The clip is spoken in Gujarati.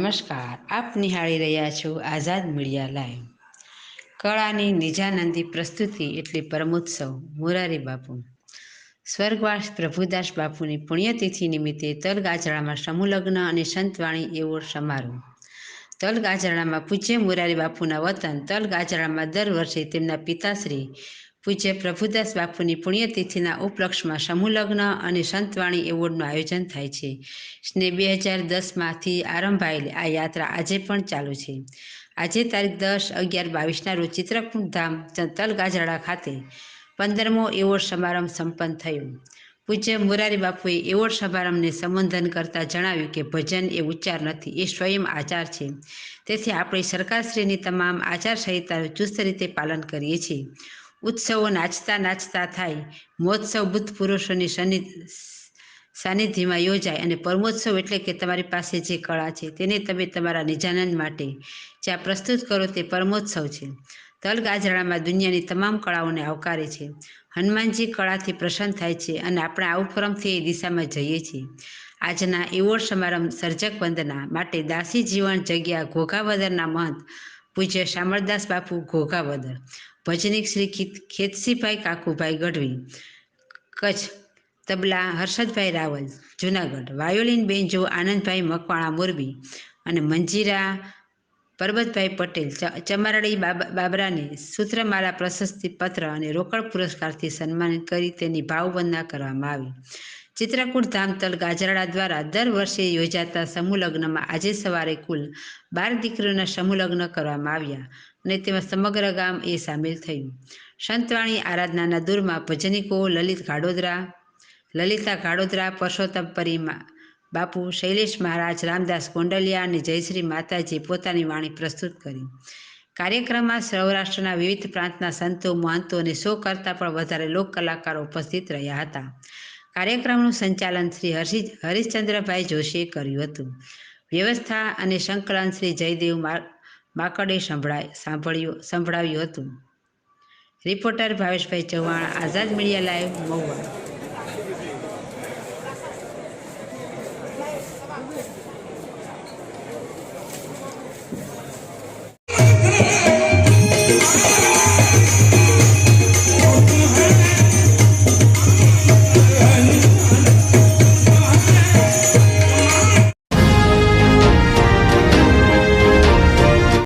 નમસ્કાર, આપ નિહાળી રહ્યા છો આઝાદ મીડિયા લાઈવ. કળાની નિજાનંદી પ્રસ્તુતિ એટલે પરમોત્સવ. મોરારી બાપુ. સ્વર્ગવાસ પ્રભુદાસ બાપુની પુણ્યતિથિ નિમિત્તે તલગાજણામાં સમૂહલગ્ન અને સંતવાણી એવોર્ડ સમારોહ. તલગાજણામાં પૂજ્ય મોરારી બાપુના વતન તલગાજણામાં દર વર્ષે તેમના પિતાશ્રી પૂજ્ય પ્રભુદાસ બાપુની પુણ્યતિથિના ઉપલક્ષમાં સમૂહલગ્ન અને સંતવાણી એવોર્ડનું આયોજન થાય છે. 2010માંથી આરંભાયેલી આ યાત્રા આજે પણ ચાલુ છે. આજે તારીખ 10/11/22ના રોજ ચિત્રકૂટ ધામ તલગાજણા ખાતે 15મો એવોર્ડ સમારંભ સંપન્ન થયો. પૂજ્ય મોરારી બાપુએ એવોર્ડ સમારંભને સંબોધન કરતા જણાવ્યું કે ભજન એ ઉચ્ચાર નથી, એ સ્વયં આચાર છે. તેથી આપણે સરકારશ્રીની તમામ આચારસંહિતાનું ચુસ્ત રીતે પાલન કરીએ છીએ. ઉત્સવો નાચતા નાચતા થાય, મહોત્સવ બુદ્ધ પુરુષોની સાનિધ્યમાં યોજાય અને પરમોત્સવ એટલે કે તમારી પાસે જે કળા છે તેને તમે તમારા નિજાનંદ માટે જ્યાં પ્રસ્તુત કરો તે પરમોત્સવ છે. તલગાજણામાં દુનિયાની તમામ કળાઓને આવકારે છે. હનુમાનજી કળાથી પ્રસન્ન થાય છે અને આપણે આ ઉપક્રમથી એ દિશામાં જઈએ છીએ. આજના એવોર્ડ સમારંભ સર્જક વંદના માટે દાસી જીવન જગ્યા ઘોઘાવદરના મહંત પૂજ્ય શામળદાસ બાપુ ઘોઘાવદર, ભજનીક શ્રી ખેતસીભાઈ કાકુભાઈ ગઢવી કચ્છ, તબલા હર્ષદભાઈ રાવલ જુનાગઢ, વાયોલિન બેન્જો આનંદભાઈ મકવાણા મોરબી અને મંજીરા પરબતભાઈ પટેલ ચમારડી બાબરાને સૂત્રમાલા પ્રશસ્તિ પત્ર અને રોકડ પુરસ્કારથી સન્માનિત કરી તેની ભાવવંદના કરવામાં આવી. ચિત્રકૂટ ધામ તલગાજણા દ્વારા દર વર્ષે યોજાતા સમૂહલગ્નમાં આજે સવારે કુલ 12 દીકરીઓના સમૂહલગ્ન કરવામાં આવ્યા અને તેમાં સમગ્ર ગામ એ સામેલ થયું. સંતવાણી આરાધનાના દૂરમાં ભજનિકો લલિતા ગાડોદરા, પરસોત્તમ પરી બાપુ, શૈલેષ મહારાજ, રામદાસ ગોંડલિયા અને જયશ્રી માતાજીએ પોતાની વાણી પ્રસ્તુત કરી. કાર્યક્રમમાં સૌરાષ્ટ્રના વિવિધ પ્રાંતના સંતો, મહંતો અને 100 કરતાં પણ વધારે લોક કલાકારો ઉપસ્થિત રહ્યા હતા. કાર્યક્રમનું સંચાલન શ્રી હરિશ્ચંદ્રભાઈ જોશીએ કર્યું હતું. વ્યવસ્થા અને સંકલન શ્રી જયદેવ માકડે સંભળાવ્યું હતું. રિપોર્ટર ભાવેશભાઈ ચૌહાણ, આઝાદ મીડિયા લાઈવ, મહુવા.